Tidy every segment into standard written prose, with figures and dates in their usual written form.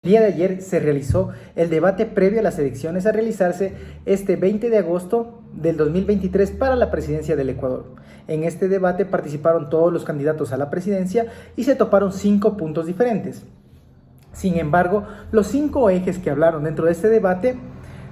El día de ayer se realizó el debate previo a las elecciones a realizarse este 20 de agosto del 2023 para la presidencia del Ecuador. En este debate participaron todos los candidatos a la presidencia y se toparon 5 puntos diferentes. Sin embargo, los 5 ejes que hablaron dentro de este debate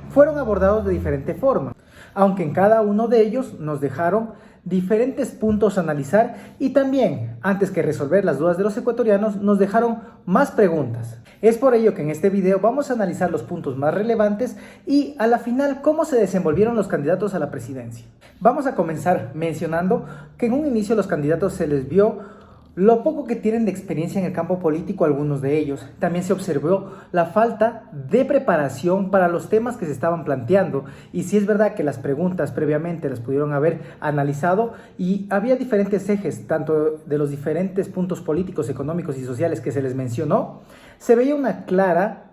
fueron abordados de diferente forma, aunque en cada uno de ellos nos dejaron diferentes puntos a analizar y también, antes que resolver las dudas de los ecuatorianos, nos dejaron más preguntas. Es por ello que en este video vamos a analizar los puntos más relevantes y a la final cómo se desenvolvieron los candidatos a la presidencia. Vamos a comenzar mencionando que en un inicio los candidatos se les vio lo poco que tienen de experiencia en el campo político algunos de ellos. También se observó la falta de preparación para los temas que se estaban planteando. Y sí es verdad que las preguntas previamente las pudieron haber analizado y había diferentes ejes, tanto de los diferentes puntos políticos, económicos y sociales que se les mencionó. Se veía una clara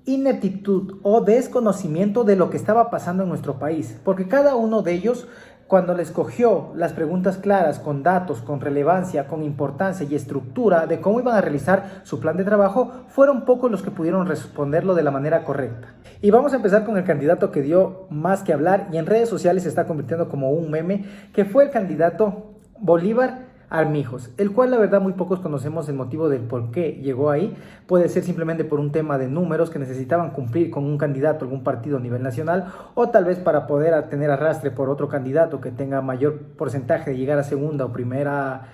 ineptitud o desconocimiento de lo que estaba pasando en nuestro país, porque cada uno de ellos, cuando les cogió las preguntas claras, con datos, con relevancia, con importancia y estructura de cómo iban a realizar su plan de trabajo, fueron pocos los que pudieron responderlo de la manera correcta. Y vamos a empezar con el candidato que dio más que hablar y en redes sociales se está convirtiendo como un meme, que fue el candidato Bolívar Armijos, el cual la verdad muy pocos conocemos el motivo del por qué llegó ahí. Puede ser simplemente por un tema de números que necesitaban cumplir con un candidato, algún partido a nivel nacional, o tal vez para poder tener arrastre por otro candidato que tenga mayor porcentaje de llegar a segunda o primera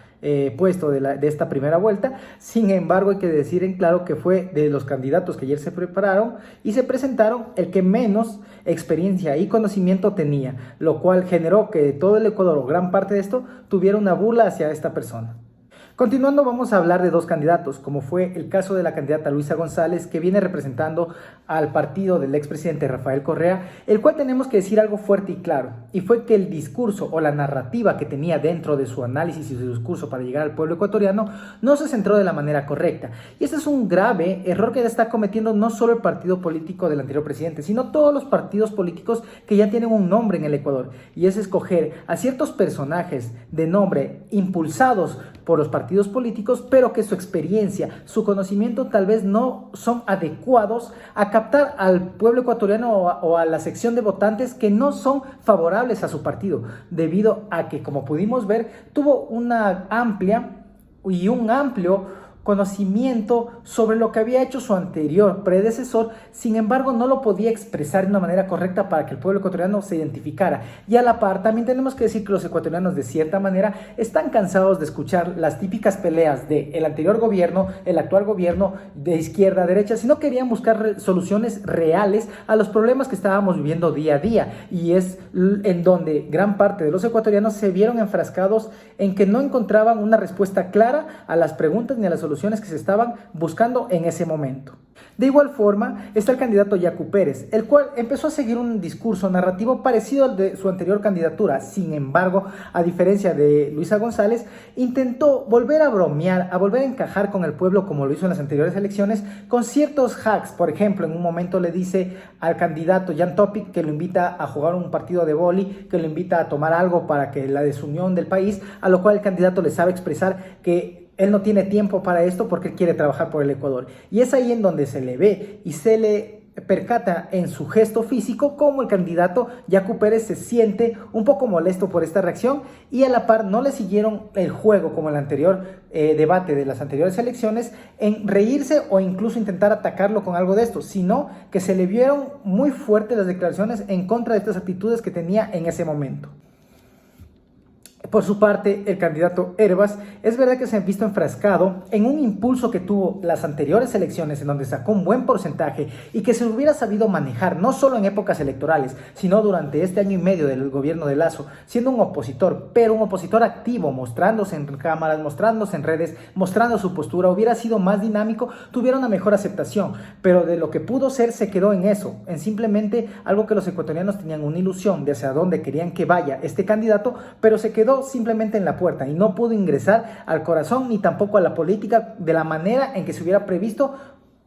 puesto de esta primera vuelta. Sin embargo, hay que decir en claro que fue de los candidatos que ayer se prepararon y se presentaron el que menos experiencia y conocimiento tenía, lo cual generó que todo el Ecuador o gran parte de esto tuviera una burla hacia esta persona. Continuando, vamos a hablar de 2 candidatos, como fue el caso de la candidata Luisa González, que viene representando al partido del expresidente Rafael Correa, el cual tenemos que decir algo fuerte y claro, y fue que el discurso o la narrativa que tenía dentro de su análisis y su discurso para llegar al pueblo ecuatoriano no se centró de la manera correcta. Y este es un grave error que está cometiendo no solo el partido político del anterior presidente, sino todos los partidos políticos que ya tienen un nombre en el Ecuador, y es escoger a ciertos personajes de nombre impulsados por los partidos políticos, pero que su experiencia, su conocimiento tal vez no son adecuados a captar al pueblo ecuatoriano o a la sección de votantes que no son favorables a su partido, debido a que, como pudimos ver, tuvo una amplia y un amplio conocimiento sobre lo que había hecho su anterior predecesor. Sin embargo, no lo podía expresar de una manera correcta para que el pueblo ecuatoriano se identificara. Y a la par, también tenemos que decir que los ecuatorianos, de cierta manera, están cansados de escuchar las típicas peleas del anterior gobierno, el actual gobierno, de izquierda a derecha, sino querían buscar soluciones reales a los problemas que estábamos viviendo día a día. Y es en donde gran parte de los ecuatorianos se vieron enfrascados en que no encontraban una respuesta clara a las preguntas ni a las soluciones que se estaban buscando en ese momento. De igual forma está el candidato Yacu Pérez, el cual empezó a seguir un discurso narrativo parecido al de su anterior candidatura. Sin embargo, a diferencia de Luisa González, intentó volver a bromear, a volver a encajar con el pueblo como lo hizo en las anteriores elecciones, con ciertos hacks. Por ejemplo, en un momento le dice al candidato Jan Topic que lo invita a jugar un partido de vóley, que lo invita a tomar algo para que la desunión del país, a lo cual el candidato le sabe expresar que él no tiene tiempo para esto porque él quiere trabajar por el Ecuador. Y es ahí en donde se le ve y se le percata en su gesto físico cómo el candidato Yacu Pérez se siente un poco molesto por esta reacción, y a la par no le siguieron el juego como el anterior debate de las anteriores elecciones en reírse o incluso intentar atacarlo con algo de esto, sino que se le vieron muy fuertes las declaraciones en contra de estas actitudes que tenía en ese momento. Por su parte, el candidato Herbas es verdad que se ha visto enfrascado en un impulso que tuvo las anteriores elecciones, en donde sacó un buen porcentaje y que se hubiera sabido manejar no solo en épocas electorales, sino durante este año y medio del gobierno de Lasso, siendo un opositor, pero un opositor activo, mostrándose en cámaras, mostrándose en redes, mostrando su postura. Hubiera sido más dinámico, tuviera una mejor aceptación, pero de lo que pudo ser se quedó en eso, en simplemente algo que los ecuatorianos tenían una ilusión de hacia dónde querían que vaya este candidato, pero se quedó simplemente en la puerta y no pudo ingresar al corazón ni tampoco a la política de la manera en que se hubiera previsto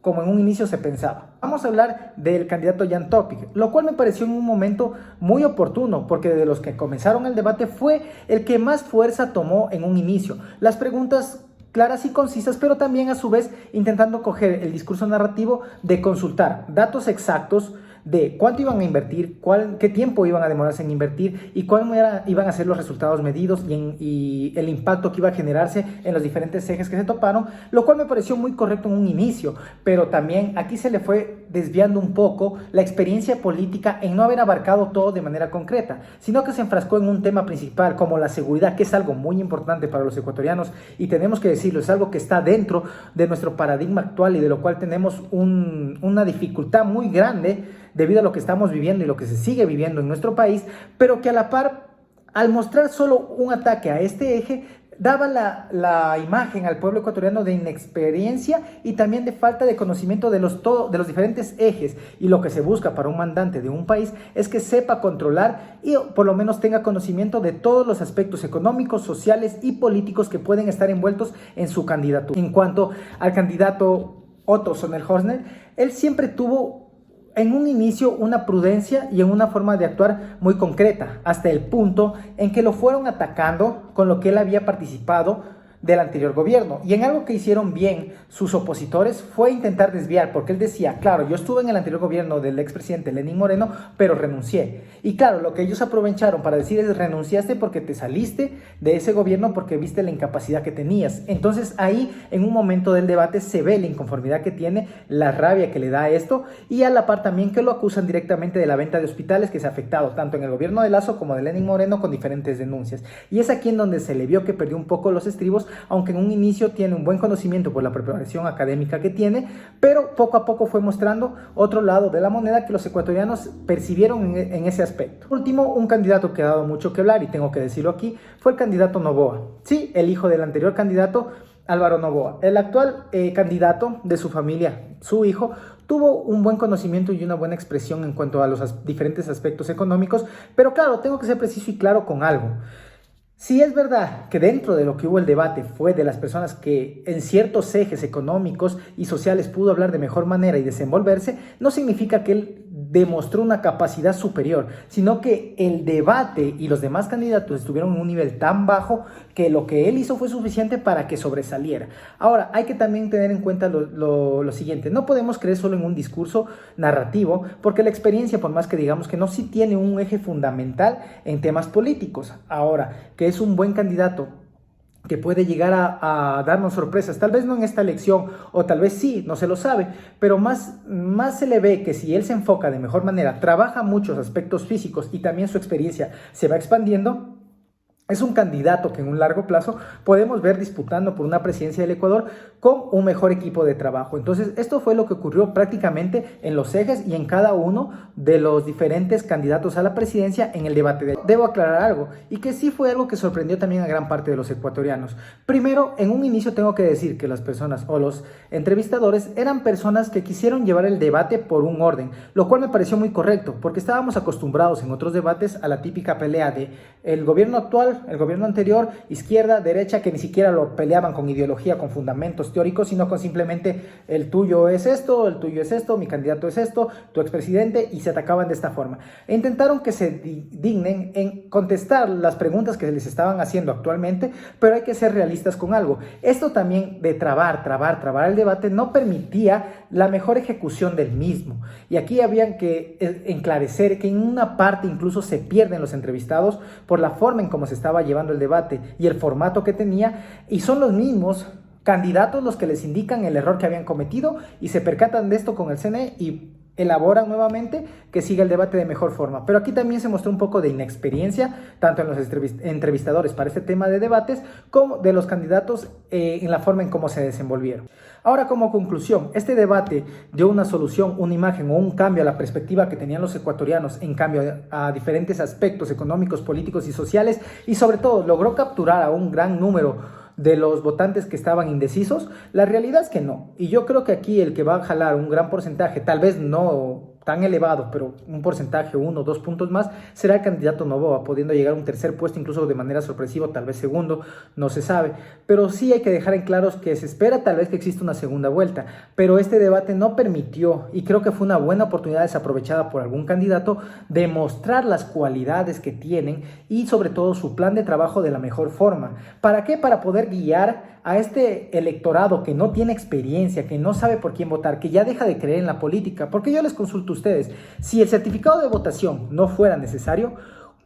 como en un inicio se pensaba. Vamos a hablar del candidato Jan Topic, lo cual me pareció en un momento muy oportuno, porque de los que comenzaron el debate fue el que más fuerza tomó en un inicio. Las preguntas claras y concisas, pero también a su vez intentando coger el discurso narrativo de consultar datos exactos de cuánto iban a invertir, qué tiempo iban a demorarse en invertir y cuáles iban a ser los resultados medidos y el impacto que iba a generarse en los diferentes ejes que se toparon, lo cual me pareció muy correcto en un inicio, pero también aquí se le fue desviando un poco la experiencia política en no haber abarcado todo de manera concreta, sino que se enfrascó en un tema principal como la seguridad, que es algo muy importante para los ecuatorianos y tenemos que decirlo, es algo que está dentro de nuestro paradigma actual y de lo cual tenemos una dificultad muy grande debido a lo que estamos viviendo y lo que se sigue viviendo en nuestro país, pero que a la par, al mostrar solo un ataque a este eje, daba la imagen al pueblo ecuatoriano de inexperiencia y también de falta de conocimiento de los diferentes ejes, y lo que se busca para un mandante de un país es que sepa controlar y por lo menos tenga conocimiento de todos los aspectos económicos, sociales y políticos que pueden estar envueltos en su candidatura. En cuanto al candidato Otto Sonnenhorst, él siempre tuvo en un inicio una prudencia y en una forma de actuar muy concreta, hasta el punto en que lo fueron atacando con lo que él había participado del anterior gobierno. Y en algo que hicieron bien sus opositores fue intentar desviar, porque él decía, claro, yo estuve en el anterior gobierno del expresidente Lenín Moreno, pero renuncié. Y claro, lo que ellos aprovecharon para decir es, renunciaste porque te saliste de ese gobierno porque viste la incapacidad que tenías. Entonces ahí, en un momento del debate, se ve la inconformidad que tiene, la rabia que le da a esto, y a la par también que lo acusan directamente de la venta de hospitales que se ha afectado tanto en el gobierno de Lasso como de Lenín Moreno con diferentes denuncias. Y es aquí en donde se le vio que perdió un poco los estribos, aunque en un inicio tiene un buen conocimiento por la preparación académica que tiene, pero poco a poco fue mostrando otro lado de la moneda que los ecuatorianos percibieron en ese aspecto. Por último, un candidato que ha dado mucho que hablar, y tengo que decirlo aquí, fue el candidato Noboa. Sí, el hijo del anterior candidato, Álvaro Noboa. El actual candidato de su familia, su hijo, tuvo un buen conocimiento y una buena expresión en cuanto a los diferentes aspectos económicos, pero claro, tengo que ser preciso y claro con algo. Si es verdad que dentro de lo que hubo el debate fue de las personas que en ciertos ejes económicos y sociales pudo hablar de mejor manera y desenvolverse, no significa que él demostró una capacidad superior, sino que el debate y los demás candidatos estuvieron en un nivel tan bajo que lo que él hizo fue suficiente para que sobresaliera. Ahora, hay que también tener en cuenta lo siguiente, no podemos creer solo en un discurso narrativo, porque la experiencia, por más que digamos que no, sí tiene un eje fundamental en temas políticos. Ahora, que es un buen candidato que puede llegar a darnos sorpresas, tal vez no en esta elección, o tal vez sí, no se lo sabe, pero más se le ve que si él se enfoca de mejor manera, trabaja muchos aspectos físicos y también su experiencia se va expandiendo, es un candidato que en un largo plazo podemos ver disputando por una presidencia del Ecuador con un mejor equipo de trabajo. Entonces, esto fue lo que ocurrió prácticamente en los ejes y en cada uno de los diferentes candidatos a la presidencia en el debate. Debo aclarar algo, y que sí fue algo que sorprendió también a gran parte de los ecuatorianos. Primero, en un inicio tengo que decir que las personas o los entrevistadores eran personas que quisieron llevar el debate por un orden, lo cual me pareció muy correcto, porque estábamos acostumbrados en otros debates a la típica pelea de el gobierno actual, el gobierno anterior, izquierda, derecha, que ni siquiera lo peleaban con ideología, con fundamentos teóricos, sino con simplemente el tuyo es esto, mi candidato es esto, tu expresidente, y se atacaban de esta forma. E intentaron que se dignen en contestar las preguntas que les estaban haciendo actualmente, pero hay que ser realistas con algo. Esto también de trabar el debate no permitía la mejor ejecución del mismo. Y aquí habían que enclarecer que en una parte incluso se pierden los entrevistados por la forma en cómo se estaba llevando el debate y el formato que tenía, y son los mismos candidatos los que les indican el error que habían cometido y se percatan de esto con el CNE y elaboran nuevamente que siga el debate de mejor forma. Pero aquí también se mostró un poco de inexperiencia, tanto en los entrevistadores para este tema de debates, como de los candidatos en la forma en cómo se desenvolvieron. Ahora, como conclusión, este debate dio una solución, una imagen o un cambio a la perspectiva que tenían los ecuatorianos en cambio a diferentes aspectos económicos, políticos y sociales, y sobre todo logró capturar a un gran número de los votantes que estaban indecisos. La realidad es que no, y yo creo que aquí el que va a jalar un gran porcentaje, tal vez no tan elevado, pero un porcentaje, 1 o 2 puntos más, será el candidato Noboa, pudiendo llegar a un tercer puesto, incluso de manera sorpresiva, tal vez segundo, no se sabe. Pero sí hay que dejar en claros que se espera tal vez que exista una segunda vuelta, pero este debate no permitió, y creo que fue una buena oportunidad desaprovechada por algún candidato, de mostrar las cualidades que tienen y sobre todo su plan de trabajo de la mejor forma. ¿Para qué? Para poder guiar a este electorado que no tiene experiencia, que no sabe por quién votar, que ya deja de creer en la política, porque yo les consulto a ustedes, si el certificado de votación no fuera necesario,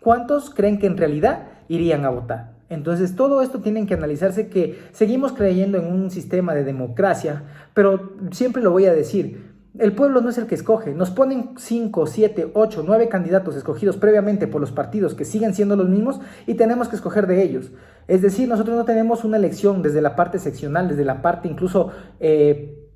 ¿cuántos creen que en realidad irían a votar? Entonces todo esto tienen que analizarse, que seguimos creyendo en un sistema de democracia, pero siempre lo voy a decir, el pueblo no es el que escoge, nos ponen 5, 7, 8, 9 candidatos escogidos previamente por los partidos que siguen siendo los mismos y tenemos que escoger de ellos. Es decir, nosotros no tenemos una elección desde la parte seccional, desde la parte incluso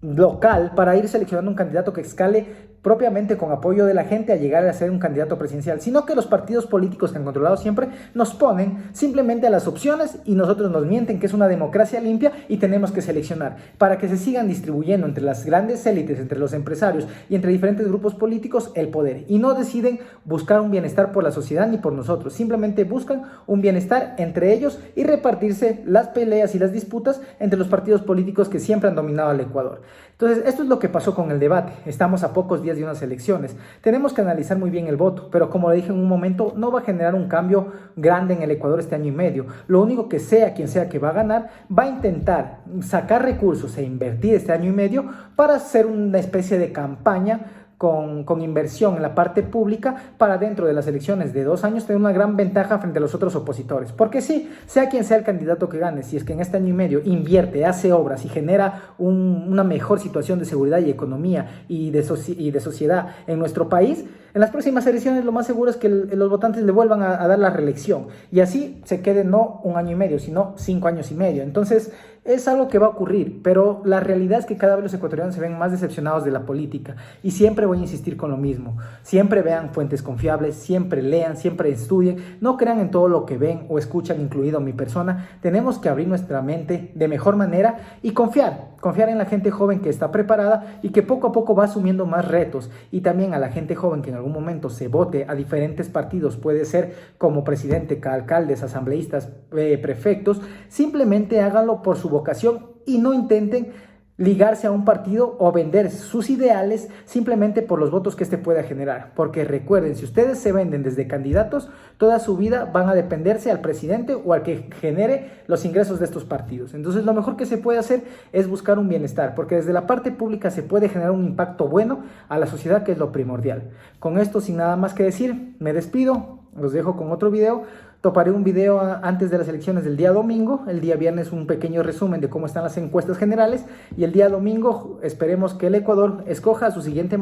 local, para ir seleccionando un candidato que escale propiamente con apoyo de la gente a llegar a ser un candidato presidencial, sino que los partidos políticos que han controlado siempre nos ponen simplemente a las opciones y nosotros nos mienten que es una democracia limpia y tenemos que seleccionar para que se sigan distribuyendo entre las grandes élites, entre los empresarios y entre diferentes grupos políticos el poder, y no deciden buscar un bienestar por la sociedad ni por nosotros, simplemente buscan un bienestar entre ellos y repartirse las peleas y las disputas entre los partidos políticos que siempre han dominado al Ecuador. Entonces, esto es lo que pasó con el debate. Estamos a pocos días de unas elecciones. Tenemos que analizar muy bien el voto, pero como le dije en un momento, no va a generar un cambio grande en el Ecuador este año y medio. Lo único que sea quien sea que va a ganar, va a intentar sacar recursos e invertir este año y medio para hacer una especie de campaña con inversión en la parte pública para dentro de las elecciones de 2 años tener una gran ventaja frente a los otros opositores. Porque sí, sea quien sea el candidato que gane, si es que en este año y medio invierte, hace obras y genera una mejor situación de seguridad y economía y de sociedad en nuestro país, en las próximas elecciones lo más seguro es que los votantes le vuelvan a dar la reelección y así se quede no 1 año y medio, sino 5 años y medio. Entonces, es algo que va a ocurrir, pero la realidad es que cada vez los ecuatorianos se ven más decepcionados de la política y siempre voy a insistir con lo mismo. Siempre vean fuentes confiables, siempre lean, siempre estudien, no crean en todo lo que ven o escuchan, incluido mi persona. Tenemos que abrir nuestra mente de mejor manera y confiar en la gente joven que está preparada y que poco a poco va asumiendo más retos, y también a la gente joven que en algún momento se vote a diferentes partidos, puede ser como presidente, alcaldes, asambleístas, prefectos, simplemente háganlo por su vocación y no intenten ligarse a un partido o vender sus ideales simplemente por los votos que este pueda generar, porque recuerden, si ustedes se venden desde candidatos, toda su vida van a dependerse al presidente o al que genere los ingresos de estos partidos. Entonces lo mejor que se puede hacer es buscar un bienestar, porque desde la parte pública se puede generar un impacto bueno a la sociedad, que es lo primordial. Con esto, sin nada más que decir, me despido, los dejo con otro video. Toparé un video antes de las elecciones del día domingo, el día viernes un pequeño resumen de cómo están las encuestas generales, y el día domingo esperemos que el Ecuador escoja a su siguiente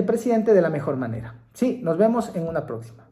presidente de la mejor manera. Sí, nos vemos en una próxima.